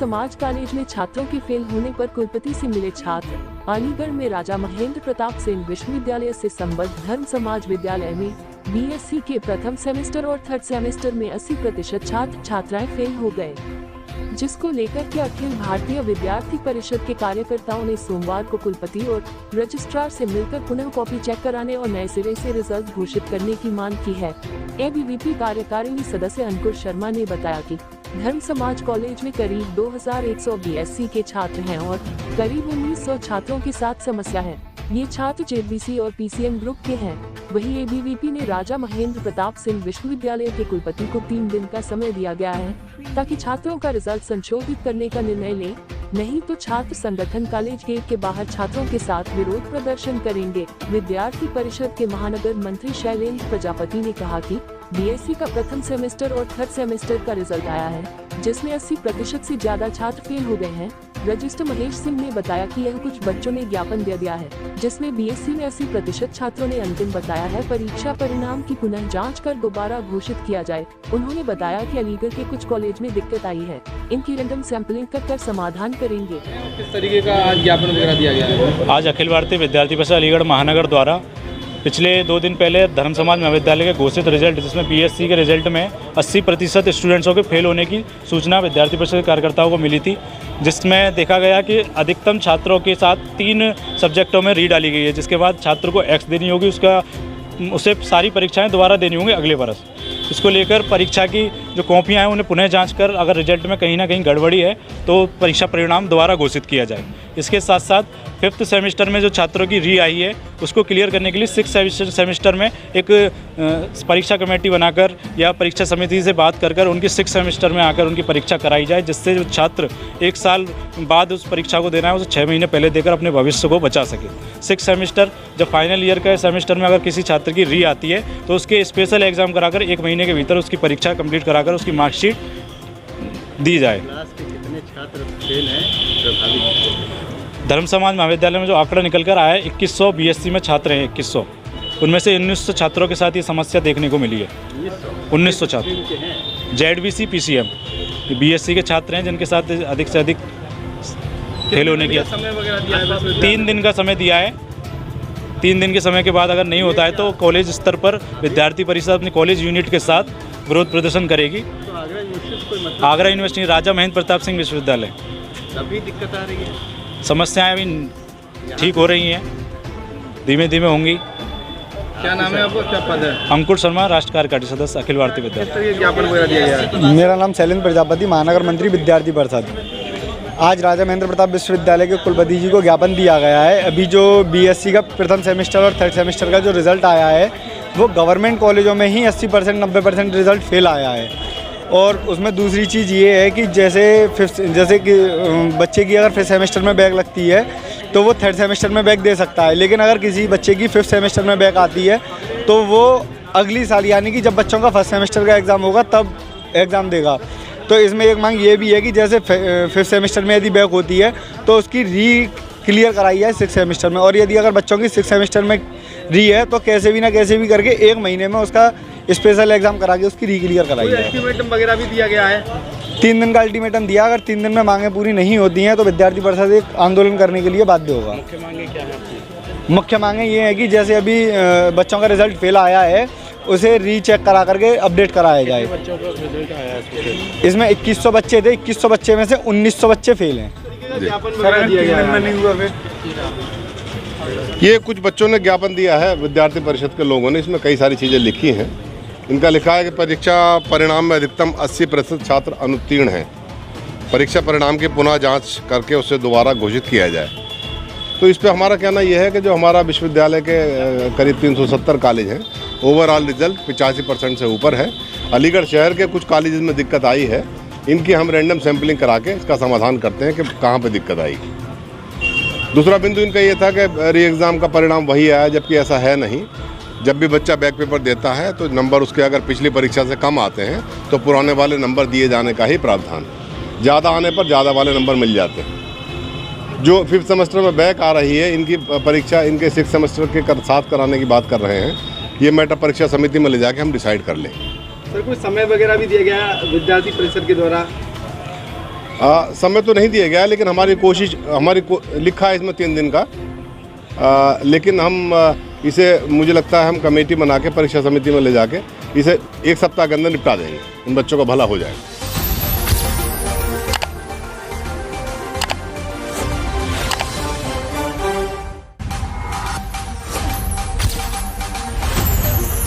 समाज कॉलेज में छात्रों के फेल होने पर कुलपति से मिले छात्र। अलीगढ़ में राजा महेंद्र प्रताप सिंह विश्वविद्यालय से संबद्ध धर्म समाज विद्यालय में बीएससी के प्रथम सेमेस्टर और थर्ड सेमेस्टर में 80% छात्र छात्राएं फेल हो गए, जिसको लेकर के अखिल भारतीय विद्यार्थी परिषद के कार्यकर्ताओं ने सोमवार को कुलपति और रजिस्ट्रार से मिलकर पुनः कॉपी चेक कराने और नए सिरे से रिजल्ट घोषित करने की मांग की है। एबीवीपी कार्यकारिणी सदस्य अंकुर शर्मा ने बताया कि धर्म समाज कॉलेज में करीब 2100 बीएससी के छात्र हैं और करीब 1900 छात्रों के साथ समस्या है। ये छात्र जेबीसी और पीसीएम ग्रुप के हैं। वहीं एबीवीपी ने राजा महेंद्र प्रताप सिंह विश्वविद्यालय के कुलपति को 3 दिन का समय दिया गया है ताकि छात्रों का रिजल्ट संशोधित करने का निर्णय ले, नहीं तो छात्र संगठन कॉलेज गेट के बाहर छात्रों के साथ विरोध प्रदर्शन करेंगे। विद्यार्थी परिषद के महानगर मंत्री शैलेंद्र प्रजापति ने कहा कि बीएससी का प्रथम सेमेस्टर और थर्ड सेमेस्टर का रिजल्ट आया है, जिसमें 80% से ज्यादा छात्र फेल हो गए हैं। रजिस्ट्रार महेश सिंह ने बताया कि यह कुछ बच्चों ने ज्ञापन दे दिया है, जिसमें बीएससी में 80% छात्रों ने अंतिम बताया है परीक्षा परिणाम की पुनः जांच कर दोबारा घोषित किया जाए। उन्होंने बताया कि अलीगढ़ के कुछ कॉलेज में दिक्कत आई है, इनकी रैंडम सैंपलिंग कर समाधान करेंगे। किस तरीके का आज ज्ञापन वगैरह दिया गया है? आज अखिल भारतीय विद्यार्थी परिषद अलीगढ़ महानगर द्वारा पिछले 2 दिन पहले धर्म समाज महाविद्यालय के घोषित रिजल्ट, जिसमें बीएससी के रिजल्ट में 80% स्टूडेंट्सों के फेल होने की सूचना विद्यार्थी परिषद कार्यकर्ताओं को मिली थी, जिसमें देखा गया कि अधिकतम छात्रों के साथ 3 सब्जेक्टों में री डाली गई है, जिसके बाद छात्र को एक्स देनी होगी, उसे सारी परीक्षाएं दोबारा देनी होंगी अगले वर्ष। इसको लेकर परीक्षा की जो कॉपियाँ हैं उन्हें पुनः जांच कर अगर रिजल्ट में कहीं ना कहीं गड़बड़ी है तो परीक्षा परिणाम दोबारा घोषित किया जाए। इसके साथ साथ 5th सेमेस्टर में जो छात्रों की री आई है उसको क्लियर करने के लिए 6th सेमेस्टर में एक परीक्षा कमेटी बनाकर या परीक्षा समिति से बात कर उनकी 6th सेमेस्टर में आकर उनकी परीक्षा कराई जाए, जिससे जो छात्र 1 साल बाद उस परीक्षा को देना है उसे 6 महीने पहले देकर अपने भविष्य को बचा सके। 6th सेमेस्टर जब फाइनल ईयर का सेमेस्टर में अगर किसी छात्र की री आती है तो उसके स्पेशल एग्जाम कराकर 1 महीने के भीतर उसकी परीक्षा कंप्लीट कराकर उसकी मार्कशीट दी जाए। कितने छात्र फेल हैं? धर्म समाज महाविद्यालय में जो आंकड़ा निकल कर आया है 2100 बीएससी में छात्र हैं 2100, उनमें से 1900 छात्रों के साथ ये समस्या देखने को मिली है। 1900 छात्र जेडबीसी पीसीएम बीएससी के छात्र हैं जिनके साथ अधिक से अधिक फेल होने की। 3 दिन का समय दिया है। 3 दिन के समय के बाद अगर नहीं होता है तो कॉलेज स्तर पर विद्यार्थी परिषद अपनी कॉलेज यूनिट के साथ विरोध प्रदर्शन करेगी। आगरा यूनिवर्सिटी राजा महेंद्र प्रताप सिंह विश्वविद्यालय अभी दिक्कत आ रही है, समस्याएं अभी ठीक हो रही हैं, धीमे धीमे होंगी। क्या नाम है आपको, क्या पद है? अंकुर शर्मा, राष्ट्र कार्यकारिणी सदस्य अखिल भारतीय विद्यार्थी। ज्ञापन वगैरह दिया गया है? मेरा नाम शैलेंद्र प्रजापति, महानगर मंत्री विद्यार्थी परिषद। आज राजा महेंद्र प्रताप विश्वविद्यालय के कुलपति जी को ज्ञापन दिया गया है। अभी जो बीएससी का प्रथम सेमेस्टर और थर्ड सेमेस्टर का जो रिज़ल्ट आया है वो गवर्नमेंट कॉलेजों में ही 80% 90% रिज़ल्ट फेल आया है। और उसमें दूसरी चीज़ ये है कि जैसे कि बच्चे की अगर 5th सेमेस्टर में बैक लगती है तो वो 3rd सेमेस्टर में बैक दे सकता है, लेकिन अगर किसी बच्चे की 5th सेमेस्टर में बैक आती है तो वो अगली साल यानी कि जब बच्चों का 1st सेमेस्टर का एग्ज़ाम होगा तब एग्ज़ाम देगा। तो इसमें एक मांग ये भी है कि जैसे 5th सेमेस्टर में यदि बैक होती है तो उसकी री क्लियर कराई जाए 6th सेमेस्टर में, और यदि अगर बच्चों की 6th सेमेस्टर में री है तो कैसे भी करके 1 महीने में उसका स्पेशल एग्जाम करा के उसकी री क्लियर कराई जाए। अल्टीमेटम वगैरह भी दिया गया है? 3 दिन का अल्टीमेटम दिया। अगर 3 दिन में मांगें पूरी नहीं होती हैं तो विद्यार्थी परिषद एक आंदोलन करने के लिए बाध्य होगा। मुख्य मांगे क्या है? मुख्य मांगे ये है कि जैसे अभी बच्चों का रिजल्ट फेल आया है उसे रीचेक करा करके अपडेट कराया जाए। बच्चों का रिजल्ट आया है? इसमें 2100 बच्चे थे, 2100 बच्चे में से 1900 बच्चे फेल हैं। ये कुछ बच्चों ने ज्ञापन दिया है विद्यार्थी परिषद के लोगों ने, इसमें कई सारी चीज़ें लिखी हैं। इनका लिखा है कि परीक्षा परिणाम में अधिकतम 80% छात्र अनुत्तीर्ण हैं, परीक्षा परिणाम की पुनः जांच करके उसे दोबारा घोषित किया जाए। तो इस पे हमारा कहना यह है कि जो हमारा विश्वविद्यालय के करीब 370 कॉलेज हैं, ओवरऑल रिजल्ट 85% से ऊपर है। अलीगढ़ शहर के कुछ कॉलेजेस में दिक्कत आई है, इनकी हम रैंडम सैंपलिंग करा के इसका समाधान करते हैं कि कहाँ पे दिक्कत आई। दूसरा बिंदु इनका ये था कि री एग्ज़ाम का परिणाम वही आया, जबकि ऐसा है नहीं। जब भी बच्चा बैक पेपर देता है तो नंबर उसके अगर पिछली परीक्षा से कम आते हैं तो पुराने वाले नंबर दिए जाने का ही प्रावधान, ज़्यादा आने पर ज़्यादा वाले नंबर मिल जाते हैं। जो 5th सेमेस्टर में बैक आ रही है इनकी परीक्षा इनके 6th सेमेस्टर के साथ कराने की बात कर रहे हैं, ये मैटर परीक्षा समिति में ले जाके हम डिसाइड कर लें। सर कुछ समय वगैरह भी दिया गया विद्यार्थी परिषद के द्वारा? समय तो नहीं दिया गया, लेकिन हमारी कोशिश लिखा है इसमें 3 दिन का, लेकिन हम इसे मुझे लगता है हम कमेटी बना के परीक्षा समिति में ले जाके इसे 1 सप्ताह के अंदर निपटा देंगे, इन बच्चों का भला हो जाएगा।